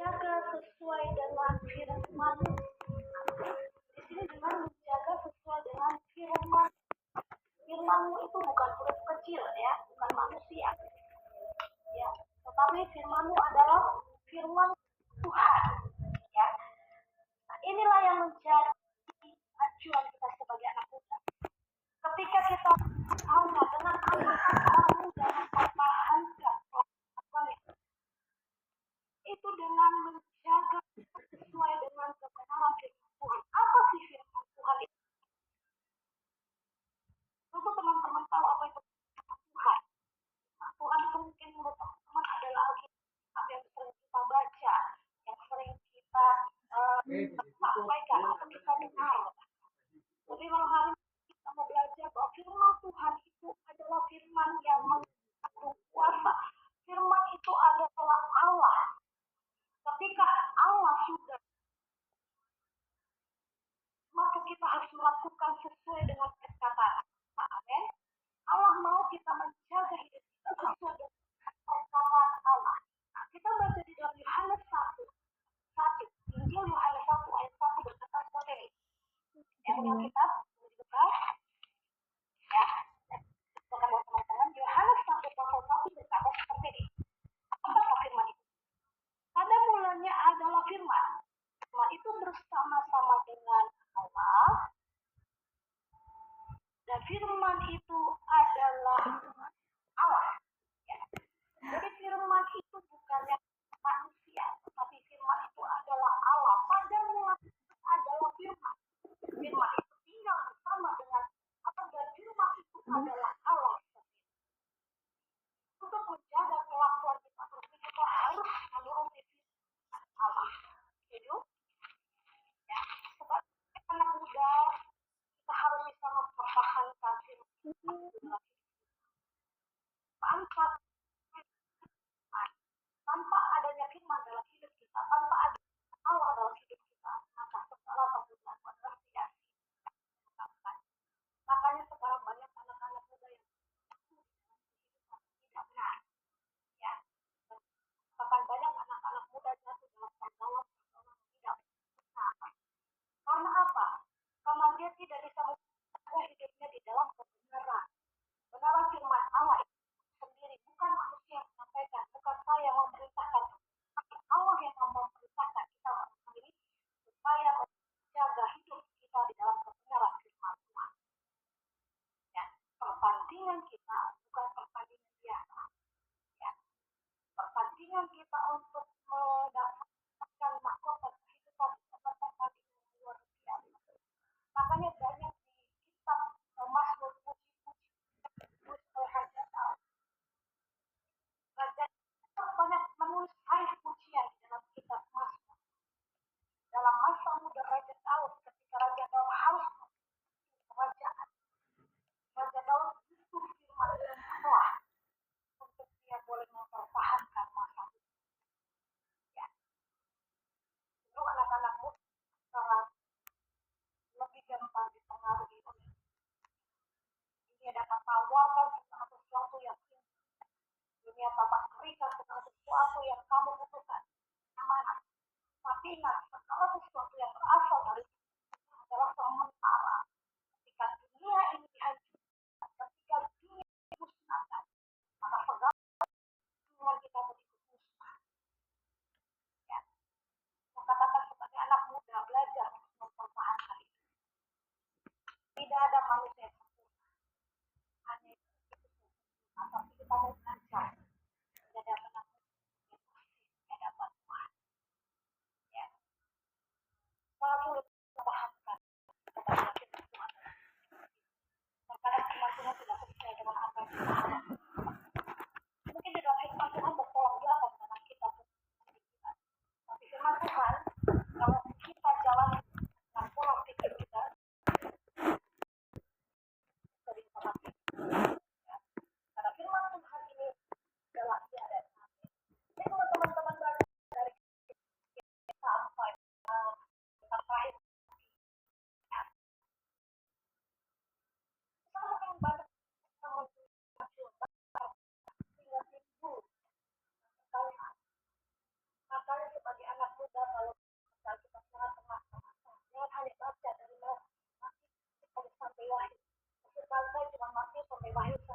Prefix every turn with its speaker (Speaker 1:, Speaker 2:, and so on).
Speaker 1: menjaga sesuai dengan firman. Di sini dengan menjaga sesuai dengan firman. Firmanmu itu bukan huruf kecil ya, bukan manusia. Ya, tetapi firmanmu adalah firman Tuhan. Ya, nah, inilah yang menjadi acuan kita sebagai anak muda. Ketika kita tahu dengan apa orang muda mempertahankan itu dengan menjaga sesuai dengan kebenaran firman Tuhan. Apa sih firman Tuhan itu? Tentu teman-teman tahu apa itu firman Tuhan. Nah, Tuhan itu mungkin menurut teman-teman adalah Alkitab yang sering kita baca, yang sering kita sampaikan atau kita dengar. Tapi malam hari kita mau belajar bahwa firman Tuhan itu adalah firman yang mengandung kuasa. Firman itu adalah Allah. Ketika Allah sudah, maka kita harus melakukan sesuai dengan perkataan. Amin. Allah mau kita menjaga hidup kita sesuai dengan perkataan Allah. Nah, kita baca di dalam Yohanes 1, Injil Yohanes 1 ayat 1 berkata seperti ini. Yang punya kitab dibuka, ya. Bukan buat teman-teman. Yohanes 1 pasal 1 berkata seperti ini. Apa firman itu? Pada mulanya adalah firman. Firman itu bersama-sama dengan Allah. Dan firman itu adalah Allah. Ya. Jadi firman itu bukannya manusia, tetapi firman itu adalah Allah. Pada mulanya adalah firman. Firman itu tinggal bersama dengan apa, dan firman itu adalah Allah. Untuk menjaga kelakuan kita berpikir, kita harus menuruti firman Allah. Setuju? Ya, sebagai anak muda kita harus bisa mempertahankan firman tanpa tanpa adanya firman dalam hidup kita, tanpa ada Allah dalam hidup kita, maka segala kebutuhan adalah sia-sia. Makanya sekarang banyak anak-anak muda yang tidak benar. Ya, bahkan banyak anak-anak muda jatuh dalam pergaulan tidak benar. Karena apa? Karena dia tidak bisa menjaga hidupnya di dalam kebenaran. Kebenaran firman Allah itu sendiri, bukan manusia yang menyampaikan, bukan saya yang memerintahkan, tapi Allah yang memerintahkan kita sendiri supaya menjaga hidup kita di dalam kebenaran firman Tuhan. Ya, pertandingan kita bukan pertandingan biasa. Ya, pertandingan kita untuk mendapatkan mahkota kehidupan adalah pertandingan yang luar biasa. Makanya banyak di kitab Mazmur puji-puji oleh Raja Daud. Raja Daud banyak menulis ayat pujian di dalam kitab Mazmur. Dalam masa muda Raja Daud, ketika Raja Daud harus kerajaan, Raja Daud butuh firman Allah untuk dia boleh mempertahankan masa muda. Ya, itu anak-anak muda sekarang lebih gampang dipengaruhi oleh dunia dapat tawarkan segala sesuatu yang dunia dapat berikan segala sesuatu yang kamu butuhkan. Amanah. Tapi ingat, segala sesuatu yang berasal dari Tuhan adalah sementara. Ketika dunia ini dihancurkan, ketika dunia dimusnahkan, maka segala Tuhan kita berikut musnah. Ya. Saya katakan sebagai anak muda, belajar untuk mempertahankan itu. Tidak ada manusia yang sempurna. Hanya itu sempurna. Tapi kita mau belajar menjadi anak muda yang bersih di hadapan Tuhan. Ya. lahir